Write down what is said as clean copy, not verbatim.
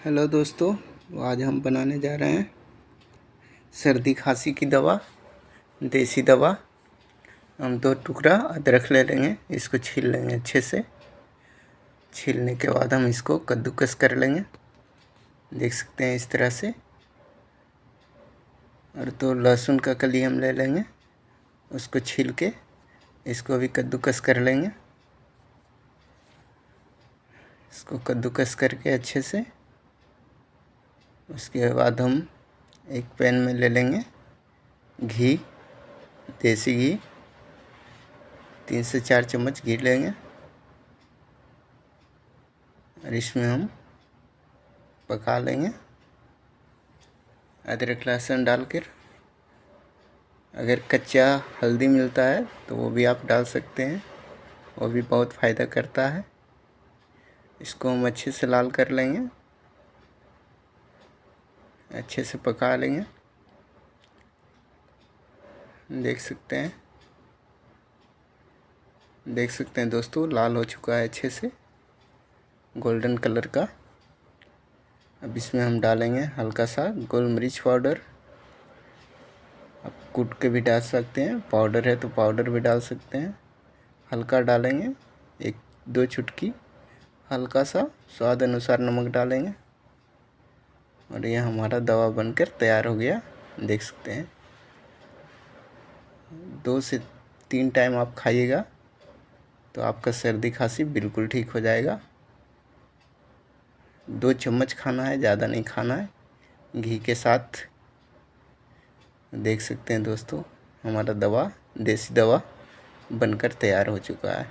Hello दोस्तों, आज हम बनाने जा रहे हैं सर्दी खांसी की दवा, देसी दवा। हम 2 टुकड़ा अदरक ले लेंगे, इसको छील लेंगे अच्छे से। छीलने के बाद हम इसको कद्दूकस कर लेंगे, देख सकते हैं इस तरह से। और 2 लहसुन का कली हम ले लेंगे, उसको छील के इसको भी कद्दूकस कर लेंगे। इसको कद्दूकस करके अच्छे से, उसके बाद हम एक पैन में ले लेंगे घी, देसी घी। 3 से 4 चम्मच घी लेंगे और इसमें हम पका लेंगे अदरक लहसुन डालकर। अगर कच्चा हल्दी मिलता है तो वो भी आप डाल सकते हैं, वो भी बहुत फ़ायदा करता है। इसको हम अच्छे से लाल कर लेंगे, अच्छे से पका लेंगे। देख सकते हैं दोस्तों, लाल हो चुका है अच्छे से, गोल्डन कलर का। अब इसमें हम डालेंगे हल्का सा गोल मिर्च पाउडर। आप कूट के भी डाल सकते हैं, पाउडर है तो पाउडर भी डाल सकते हैं। हल्का डालेंगे, 1-2 चुटकी, हल्का सा स्वाद अनुसार नमक डालेंगे। और ये हमारा दवा बनकर तैयार हो गया, देख सकते हैं। 2 से 3 टाइम आप खाइएगा तो आपका सर्दी खांसी बिल्कुल ठीक हो जाएगा। 2 चम्मच खाना है, ज़्यादा नहीं खाना है, घी के साथ। देख सकते हैं दोस्तों, हमारा दवा, देसी दवा बनकर तैयार हो चुका है।